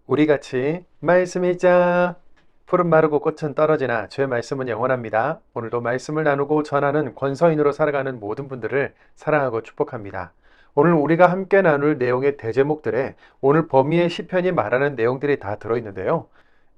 우리같이 말씀 읽자. 푸른 마르고 꽃은 떨어지나 주의 말씀은 영원합니다. 오늘도 말씀을 나누고 전하는 권서인으로 살아가는 모든 분들을 사랑하고 축복합니다. 오늘 우리가 함께 나눌 내용의 대제목들에 오늘 범위의 시편이 말하는 내용들이 다 들어있는데요.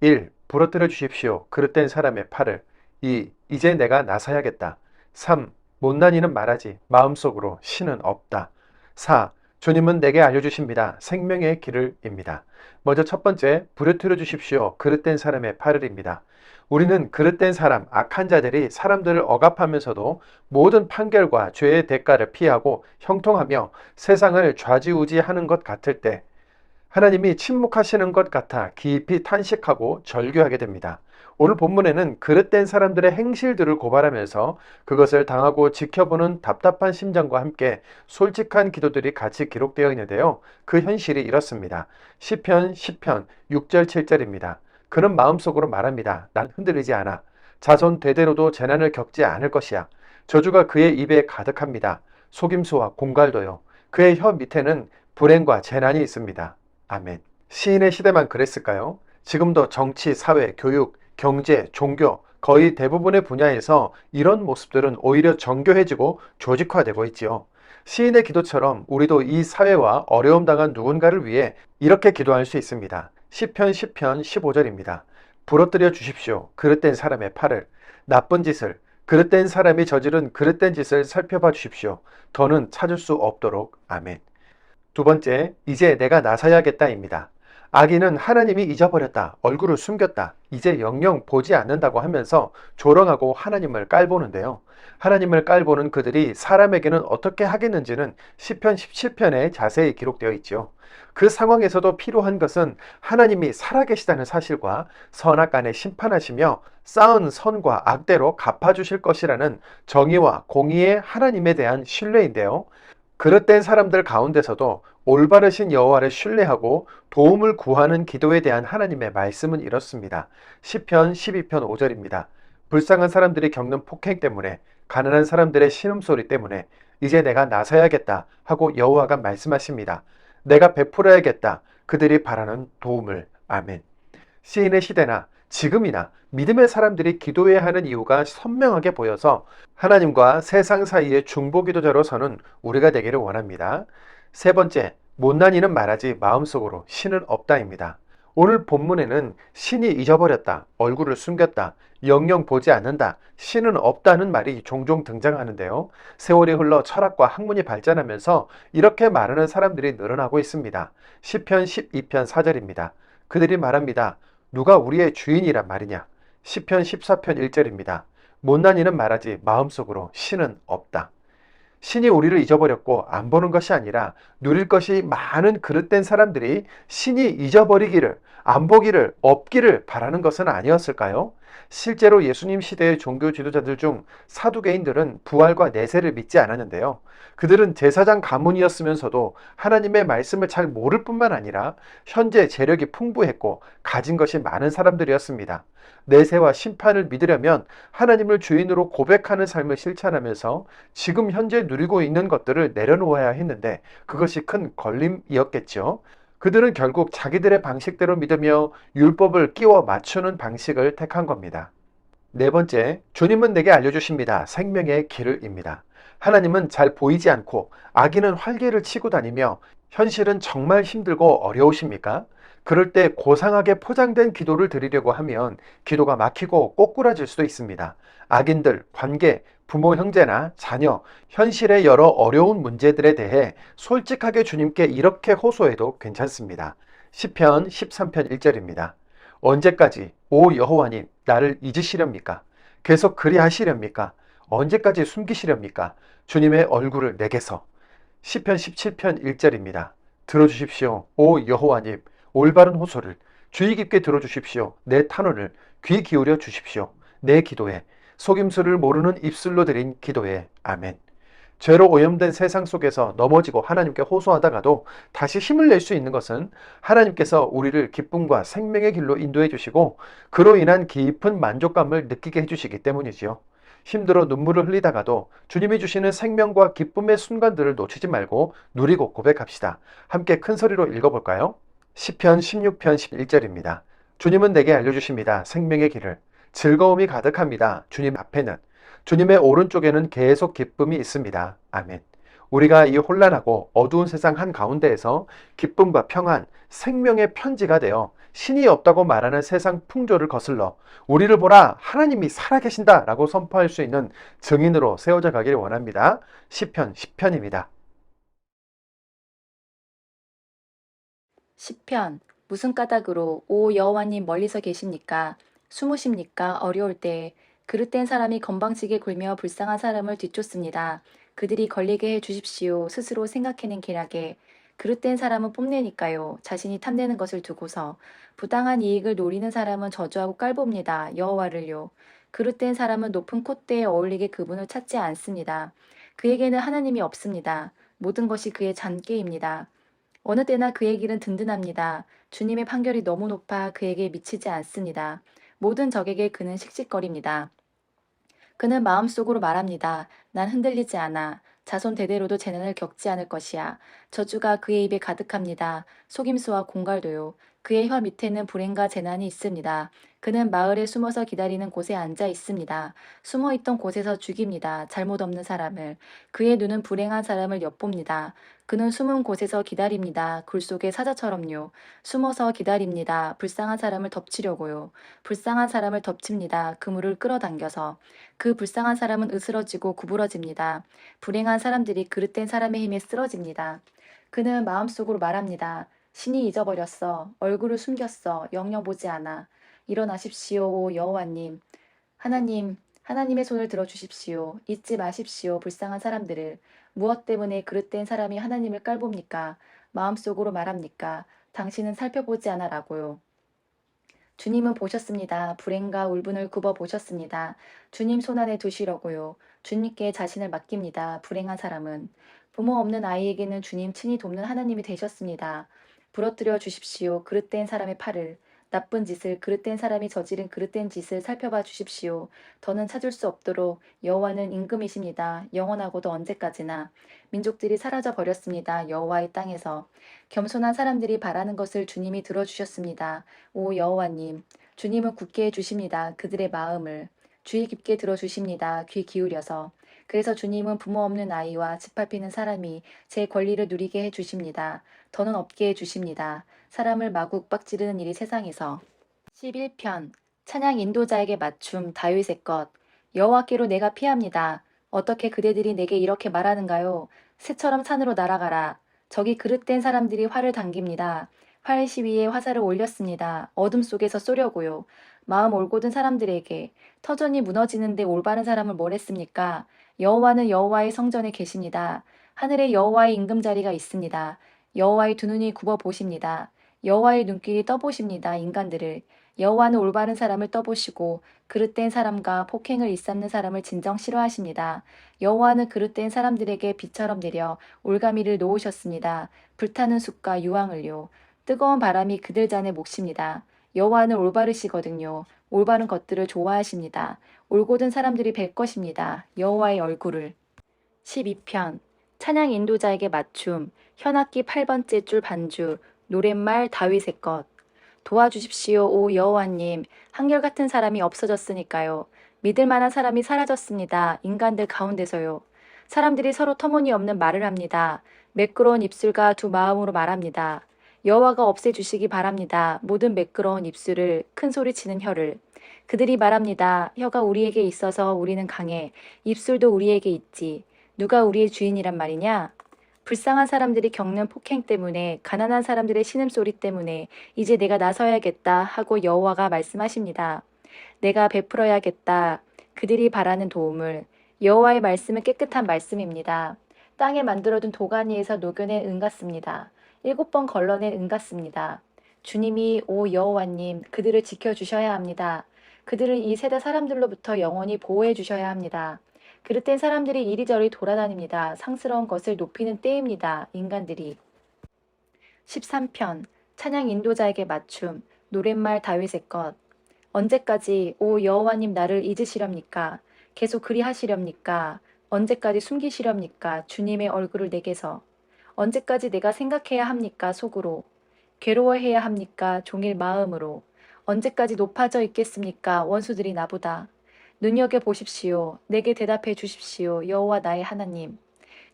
1. 부러뜨려 주십시오. 그릇된 사람의 팔을. 2. 이제 내가 나서야겠다. 3. 못난 이는 말하지 마음속으로 신은 없다. 4. 주님은 내게 알려주십니다. 생명의 길을입니다. 먼저 첫 번째, 부르트려 주십시오. 그릇된 사람의 팔을입니다. 우리는 그릇된 사람, 악한 자들이 사람들을 억압하면서도 모든 판결과 죄의 대가를 피하고 형통하며 세상을 좌지우지하는 것 같을 때 하나님이 침묵하시는 것 같아 깊이 탄식하고 절규하게 됩니다. 오늘 본문에는 그릇된 사람들의 행실들을 고발하면서 그것을 당하고 지켜보는 답답한 심정과 함께 솔직한 기도들이 같이 기록되어 있는데요. 그 현실이 이렇습니다. 시편 10편 6절 7절입니다. 그는 마음속으로 말합니다. 난 흔들리지 않아. 자손 대대로도 재난을 겪지 않을 것이야. 저주가 그의 입에 가득합니다. 속임수와 공갈도요. 그의 혀 밑에는 불행과 재난이 있습니다. 아멘. 시인의 시대만 그랬을까요? 지금도 정치, 사회, 교육, 경제, 종교, 거의 대부분의 분야에서 이런 모습들은 오히려 정교해지고 조직화되고 있지요. 시인의 기도처럼 우리도 이 사회와 어려움 당한 누군가를 위해 이렇게 기도할 수 있습니다. 시편 10편 15절입니다. 부러뜨려 주십시오. 그릇된 사람의 팔을. 나쁜 짓을, 그릇된 사람이 저지른 그릇된 짓을 살펴봐 주십시오. 더는 찾을 수 없도록. 아멘. 두 번째, 이제 내가 나서야겠다입니다. 악인은 하나님이 잊어버렸다, 얼굴을 숨겼다, 이제 영영 보지 않는다고 하면서 조롱하고 하나님을 깔보는데요. 하나님을 깔보는 그들이 사람에게는 어떻게 하겠는지는 시편 17편에 자세히 기록되어 있죠. 그 상황에서도 필요한 것은 하나님이 살아계시다는 사실과 선악간에 심판하시며 쌓은 선과 악대로 갚아주실 것이라는 정의와 공의의 하나님에 대한 신뢰인데요. 그릇된 사람들 가운데서도 올바르신 여호와를 신뢰하고 도움을 구하는 기도에 대한 하나님의 말씀은 이렇습니다. 시편 12편 5절입니다. 불쌍한 사람들이 겪는 폭행 때문에, 가난한 사람들의 신음소리 때문에 이제 내가 나서야겠다 하고 여호와가 말씀하십니다. 내가 베풀어야겠다, 그들이 바라는 도움을. 아멘. 시인의 시대나 지금이나 믿음의 사람들이 기도해야 하는 이유가 선명하게 보여서 하나님과 세상 사이의 중보기도자로 서는 우리가 되기를 원합니다. 세 번째, 못난 이는 말하지 마음속으로 신은 없다입니다. 오늘 본문에는 신이 잊어버렸다, 얼굴을 숨겼다, 영영 보지 않는다, 신은 없다는 말이 종종 등장하는데요. 세월이 흘러 철학과 학문이 발전하면서 이렇게 말하는 사람들이 늘어나고 있습니다. 시편 12편 4절입니다. 그들이 말합니다. 누가 우리의 주인이란 말이냐? 시편 14편 1절입니다. 못난 이는 말하지 마음속으로 신은 없다. 신이 우리를 잊어버렸고 안 보는 것이 아니라 누릴 것이 많은 그릇된 사람들이 신이 잊어버리기를, 안 보기를, 없기를 바라는 것은 아니었을까요? 실제로 예수님 시대의 종교 지도자들 중 사두개인들은 부활과 내세를 믿지 않았는데요. 그들은 제사장 가문이었으면서도 하나님의 말씀을 잘 모를 뿐만 아니라 현재 재력이 풍부했고 가진 것이 많은 사람들이었습니다. 내세와 심판을 믿으려면 하나님을 주인으로 고백하는 삶을 실천하면서 지금 현재 누리고 있는 것들을 내려놓아야 했는데 그것이 큰 걸림이었겠죠. 그들은 결국 자기들의 방식대로 믿으며 율법을 끼워 맞추는 방식을 택한 겁니다. 네 번째, 주님은 내게 알려주십니다. 생명의 길을입니다. 하나님은 잘 보이지 않고 악인은 활개를 치고 다니며 현실은 정말 힘들고 어려우십니까? 그럴 때 고상하게 포장된 기도를 드리려고 하면 기도가 막히고 꼬꾸라질 수도 있습니다. 악인들, 관계, 부모, 형제나 자녀, 현실의 여러 어려운 문제들에 대해 솔직하게 주님께 이렇게 호소해도 괜찮습니다. 시편 13편 1절입니다. 언제까지 오 여호와님 나를 잊으시렵니까? 계속 그리하시렵니까? 언제까지 숨기시렵니까? 주님의 얼굴을 내게서. 시편 17편 1절입니다. 들어주십시오. 오 여호와님 올바른 호소를 주의 깊게 들어주십시오. 내 탄원을 귀 기울여 주십시오. 내 기도에 속임수를 모르는 입술로 드린 기도에. 아멘. 죄로 오염된 세상 속에서 넘어지고 하나님께 호소하다가도 다시 힘을 낼 수 있는 것은 하나님께서 우리를 기쁨과 생명의 길로 인도해 주시고 그로 인한 깊은 만족감을 느끼게 해주시기 때문이지요. 힘들어 눈물을 흘리다가도 주님이 주시는 생명과 기쁨의 순간들을 놓치지 말고 누리고 고백합시다. 함께 큰 소리로 읽어볼까요? 시편 16편 11절입니다. 주님은 내게 알려주십니다. 생명의 길을. 즐거움이 가득합니다. 주님 앞에는. 주님의 오른쪽에는 계속 기쁨이 있습니다. 아멘. 우리가 이 혼란하고 어두운 세상 한가운데에서 기쁨과 평안, 생명의 편지가 되어 신이 없다고 말하는 세상 풍조를 거슬러 우리를 보라 하나님이 살아계신다 라고 선포할 수 있는 증인으로 세워져 가기를 원합니다. 시편 10편입니다. 시편 무슨 까닭으로 오 여호와님 멀리서 계십니까? 숨으십니까? 어려울 때 그릇된 사람이 건방지게 굴며 불쌍한 사람을 뒤쫓습니다. 그들이 걸리게 해 주십시오. 스스로 생각해낸 계략에 그릇된 사람은 뽐내니까요. 자신이 탐내는 것을 두고서 부당한 이익을 노리는 사람은 저주하고 깔봅니다. 여호와를요. 그릇된 사람은 높은 콧대에 어울리게 그분을 찾지 않습니다. 그에게는 하나님이 없습니다. 모든 것이 그의 잔꾀입니다. 어느 때나 그의 길은 든든합니다. 주님의 판결이 너무 높아 그에게 미치지 않습니다. 모든 적에게 그는 씩씩거립니다. 그는 마음속으로 말합니다. 난 흔들리지 않아. 자손 대대로도 재난을 겪지 않을 것이야. 저주가 그의 입에 가득합니다. 속임수와 공갈도요. 그의 혀 밑에는 불행과 재난이 있습니다. 그는 마을에 숨어서 기다리는 곳에 앉아 있습니다. 숨어 있던 곳에서 죽입니다. 잘못 없는 사람을. 그의 눈은 불행한 사람을 엿봅니다. 그는 숨은 곳에서 기다립니다. 굴 속의 사자처럼요. 숨어서 기다립니다. 불쌍한 사람을 덮치려고요. 불쌍한 사람을 덮칩니다. 그물을 끌어당겨서. 그 불쌍한 사람은 으스러지고 구부러집니다. 불행한 사람들이 그릇된 사람의 힘에 쓰러집니다. 그는 마음속으로 말합니다. 신이 잊어버렸어. 얼굴을 숨겼어. 영영 보지 않아. 일어나십시오, 오 여호와님. 하나님의 손을 들어주십시오. 잊지 마십시오, 불쌍한 사람들을. 무엇 때문에 그릇된 사람이 하나님을 깔봅니까? 마음속으로 말합니까? 당신은 살펴보지 않아라고요. 주님은 보셨습니다. 불행과 울분을 굽어 보셨습니다. 주님 손안에 두시려고요. 주님께 자신을 맡깁니다. 불행한 사람은. 부모 없는 아이에게는 주님 친히 돕는 하나님이 되셨습니다. 부러뜨려 주십시오. 그릇된 사람의 팔을. 나쁜 짓을 그릇된 사람이 저지른 그릇된 짓을 살펴봐 주십시오. 더는 찾을 수 없도록 여호와는 임금이십니다. 영원하고도 언제까지나. 민족들이 사라져 버렸습니다. 여호와의 땅에서. 겸손한 사람들이 바라는 것을 주님이 들어주셨습니다. 오 여호와님, 주님은 굳게 해주십니다. 그들의 마음을. 주의 깊게 들어주십니다. 귀 기울여서. 그래서 주님은 부모 없는 아이와 짓밟히는 사람이 제 권리를 누리게 해주십니다. 더는 없게 해주십니다. 사람을 마구 빡지르는 일이 세상에서. 11편 찬양 인도자에게 맞춤 다윗의 것. 여호와께로 내가 피합니다. 어떻게 그대들이 내게 이렇게 말하는가요? 새처럼 산으로 날아가라. 저기 그릇된 사람들이 활을 당깁니다. 활 시위에 화살을 올렸습니다. 어둠 속에서 쏘려고요. 마음 올곧은 사람들에게 터전이 무너지는데 올바른 사람을 뭘 했습니까? 여호와는 여호와의 성전에 계십니다. 하늘에 여호와의 임금자리가 있습니다. 여호와의 두 눈이 굽어 보십니다. 여호와의 눈길이 떠보십니다. 인간들을. 여호와는 올바른 사람을 떠보시고 그릇된 사람과 폭행을 일삼는 사람을 진정 싫어하십니다. 여호와는 그릇된 사람들에게 비처럼 내려 올가미를 놓으셨습니다. 불타는 숲과 유황을요. 뜨거운 바람이 그들 잔에 몫입니다. 여호와는 올바르시거든요. 올바른 것들을 좋아하십니다. 올곧은 사람들이 뵐 것입니다. 여호와의 얼굴을. 12편 찬양 인도자에게 맞춤 현악기 8번째 줄 반주 노랫말 다윗의 것. 도와주십시오, 오 여호와님. 한결같은 사람이 없어졌으니까요. 믿을 만한 사람이 사라졌습니다. 인간들 가운데서요. 사람들이 서로 터무니없는 말을 합니다. 매끄러운 입술과 두 마음으로 말합니다. 여호와가 없애주시기 바랍니다. 모든 매끄러운 입술을 큰 소리치는 혀를. 그들이 말합니다. 혀가 우리에게 있어서 우리는 강해. 입술도 우리에게 있지. 누가 우리의 주인이란 말이냐? 불쌍한 사람들이 겪는 폭행 때문에 가난한 사람들의 신음소리 때문에 이제 내가 나서야겠다 하고 여호와가 말씀하십니다. 내가 베풀어야겠다. 그들이 바라는 도움을. 여호와의 말씀은 깨끗한 말씀입니다. 땅에 만들어둔 도가니에서 녹여낸 은 같습니다. 7번 걸러낸 은 같습니다. 주님이 오 여호와님 그들을 지켜주셔야 합니다. 그들을 이 세대 사람들로부터 영원히 보호해 주셔야 합니다. 그릇된 사람들이 이리저리 돌아다닙니다. 상스러운 것을 높이는 때입니다. 인간들이. 13편 찬양 인도자에게 맞춤 노랫말 다윗의 것. 언제까지 오 여호와님 나를 잊으시렵니까? 계속 그리하시렵니까? 언제까지 숨기시렵니까? 주님의 얼굴을 내게서. 언제까지 내가 생각해야 합니까? 속으로. 괴로워해야 합니까? 종일 마음으로. 언제까지 높아져 있겠습니까? 원수들이 나보다. 눈여겨 보십시오. 내게 대답해 주십시오. 여호와 나의 하나님.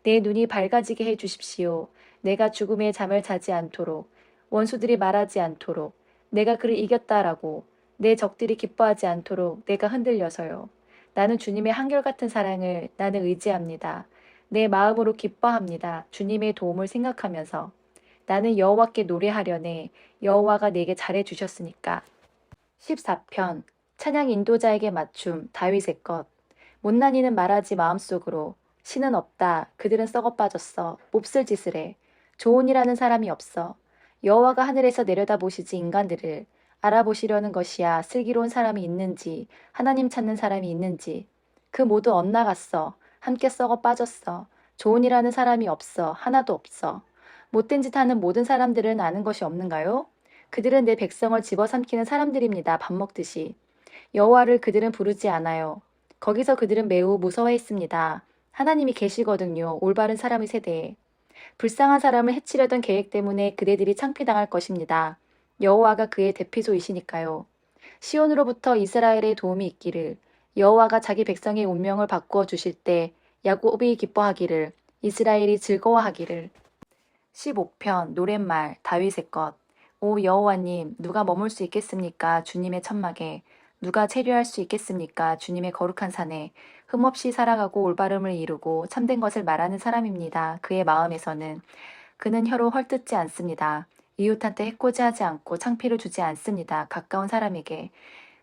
내 눈이 밝아지게 해 주십시오. 내가 죽음의 잠을 자지 않도록. 원수들이 말하지 않도록. 내가 그를 이겼다라고. 내 적들이 기뻐하지 않도록 내가 흔들려서요. 나는 주님의 한결같은 사랑을 나는 의지합니다. 내 마음으로 기뻐합니다. 주님의 도움을 생각하면서. 나는 여호와께 노래하려네. 여호와가 내게 잘해 주셨으니까. 14편 찬양 인도자에게 맞춤 다윗의 것. 못난이는 말하지 마음속으로 신은 없다. 그들은 썩어 빠졌어. 몹쓸 짓을 해. 좋은 일하는 사람이 없어. 여호와가 하늘에서 내려다보시지 인간들을 알아보시려는 것이야. 슬기로운 사람이 있는지 하나님 찾는 사람이 있는지. 그 모두 엇나갔어. 함께 썩어 빠졌어. 좋은 일하는 사람이 없어. 하나도 없어. 못된 짓 하는 모든 사람들은 아는 것이 없는가요? 그들은 내 백성을 집어삼키는 사람들입니다. 밥 먹듯이. 여호와를 그들은 부르지 않아요. 거기서 그들은 매우 무서워했습니다. 하나님이 계시거든요. 올바른 사람의 세대에. 불쌍한 사람을 해치려던 계획 때문에 그대들이 창피당할 것입니다. 여호와가 그의 대피소이시니까요. 시온으로부터 이스라엘의 도움이 있기를, 여호와가 자기 백성의 운명을 바꾸어 주실 때 야곱이 기뻐하기를, 이스라엘이 즐거워하기를. 15편 노랫말 다윗의 것. 오 여호와님, 누가 머물 수 있겠습니까? 주님의 천막에. 누가 체류할 수 있겠습니까? 주님의 거룩한 산에. 흠없이 살아가고 올바름을 이루고 참된 것을 말하는 사람입니다. 그의 마음에서는. 그는 혀로 헐뜯지 않습니다. 이웃한테 해코지하지 않고 창피를 주지 않습니다. 가까운 사람에게.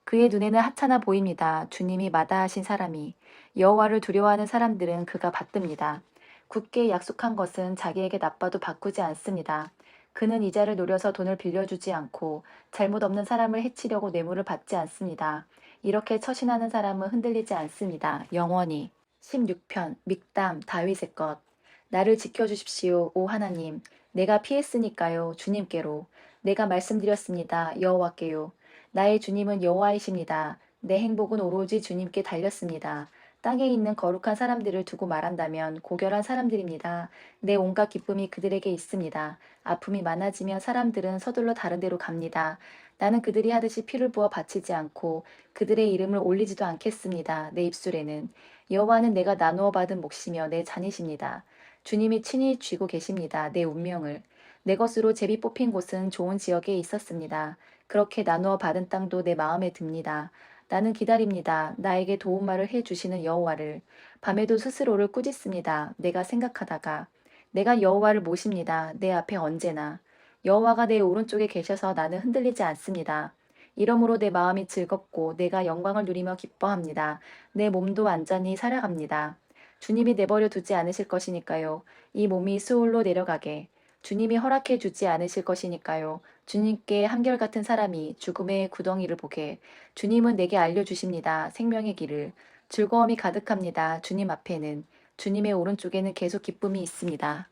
그의 눈에는 하찮아 보입니다. 주님이 마다하신 사람이. 여호와를 두려워하는 사람들은 그가 받듭니다. 굳게 약속한 것은 자기에게 나빠도 바꾸지 않습니다. 그는 이자를 노려서 돈을 빌려주지 않고 잘못 없는 사람을 해치려고 뇌물을 받지 않습니다. 이렇게 처신하는 사람은 흔들리지 않습니다. 영원히. 16편 믹담 다윗의 것. 나를 지켜주십시오, 오 하나님. 내가 피했으니까요, 주님께로. 내가 말씀드렸습니다, 여호와께요. 나의 주님은 여호와이십니다. 내 행복은 오로지 주님께 달렸습니다. 땅에 있는 거룩한 사람들을 두고 말한다면 고결한 사람들입니다. 내 온갖 기쁨이 그들에게 있습니다. 아픔이 많아지면 사람들은 서둘러 다른 데로 갑니다. 나는 그들이 하듯이 피를 부어 바치지 않고 그들의 이름을 올리지도 않겠습니다. 내 입술에는. 여호와는 내가 나누어 받은 몫이며 내 잔이십니다. 주님이 친히 쥐고 계십니다. 내 운명을. 내 것으로 제비 뽑힌 곳은 좋은 지역에 있었습니다. 그렇게 나누어 받은 땅도 내 마음에 듭니다. 나는 기다립니다. 나에게 도움말을 해 주시는 여호와를. 밤에도 스스로를 꾸짖습니다. 내가 생각하다가. 내가 여호와를 모십니다. 내 앞에 언제나. 여호와가 내 오른쪽에 계셔서 나는 흔들리지 않습니다. 이러므로 내 마음이 즐겁고 내가 영광을 누리며 기뻐합니다. 내 몸도 완전히 살아갑니다. 주님이 내버려 두지 않으실 것이니까요. 이 몸이 수올로 내려가게. 주님이 허락해 주지 않으실 것이니까요. 주님께 한결같은 사람이 죽음의 구덩이를 보게. 주님은 내게 알려주십니다. 생명의 길을. 즐거움이 가득합니다. 주님 앞에는. 주님의 오른쪽에는 계속 기쁨이 있습니다.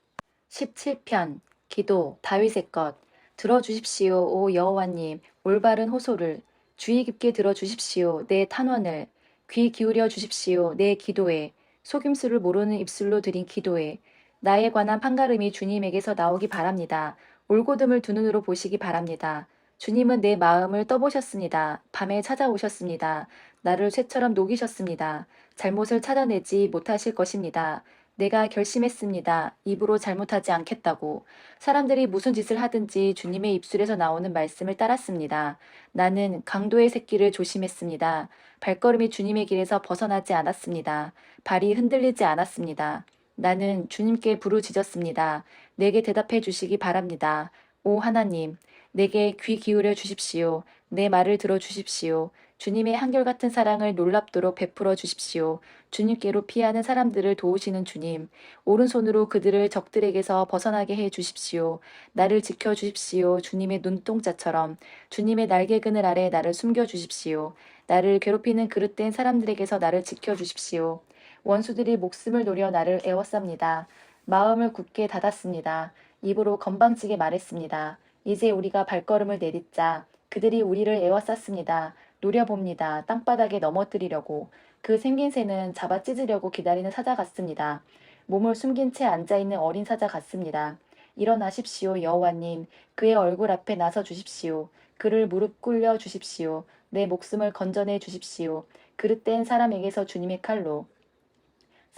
17편 기도 다윗의 것. 들어주십시오, 오 여호와님. 올바른 호소를. 주의 깊게 들어주십시오. 내 탄원을. 귀 기울여 주십시오. 내 기도에. 속임수를 모르는 입술로 드린 기도에. 나에 관한 판가름이 주님에게서 나오기 바랍니다. 올고듬을 두 눈으로 보시기 바랍니다. 주님은 내 마음을 떠보셨습니다. 밤에 찾아오셨습니다. 나를 쇠처럼 녹이셨습니다. 잘못을 찾아내지 못하실 것입니다. 내가 결심했습니다. 입으로 잘못하지 않겠다고. 사람들이 무슨 짓을 하든지 주님의 입술에서 나오는 말씀을 따랐습니다. 나는 강도의 새끼를 조심했습니다. 발걸음이 주님의 길에서 벗어나지 않았습니다. 발이 흔들리지 않았습니다. 나는 주님께 부르짖었습니다. 내게 대답해 주시기 바랍니다. 오 하나님, 내게 귀 기울여 주십시오. 내 말을 들어 주십시오. 주님의 한결같은 사랑을 놀랍도록 베풀어 주십시오. 주님께로 피하는 사람들을 도우시는 주님, 오른손으로 그들을 적들에게서 벗어나게 해 주십시오. 나를 지켜 주십시오. 주님의 눈동자처럼 주님의 날개 그늘 아래 나를 숨겨 주십시오. 나를 괴롭히는 그릇된 사람들에게서 나를 지켜 주십시오. 원수들이 목숨을 노려 나를 애워쌉니다. 마음을 굳게 닫았습니다. 입으로 건방지게 말했습니다. 이제 우리가 발걸음을 내딛자. 그들이 우리를 애워쌌습니다. 노려봅니다. 땅바닥에 넘어뜨리려고. 그 생긴 새는 잡아 찢으려고 기다리는 사자 같습니다. 몸을 숨긴 채 앉아있는 어린 사자 같습니다. 일어나십시오, 여호와님. 그의 얼굴 앞에 나서 주십시오. 그를 무릎 꿇려 주십시오. 내 목숨을 건져내 주십시오. 그릇된 사람에게서 주님의 칼로,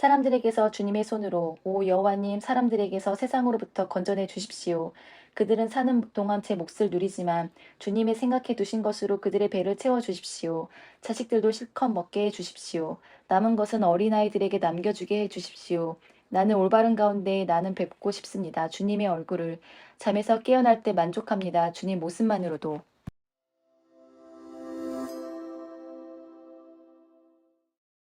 사람들에게서 주님의 손으로, 오 여호와님, 사람들에게서 세상으로부터 건져내 주십시오. 그들은 사는 동안 제 몫을 누리지만 주님의 생각해 두신 것으로 그들의 배를 채워 주십시오. 자식들도 실컷 먹게 해 주십시오. 남은 것은 어린아이들에게 남겨주게 해 주십시오. 나는 올바른 가운데 나는 뵙고 싶습니다. 주님의 얼굴을 잠에서 깨어날 때 만족합니다. 주님 모습만으로도.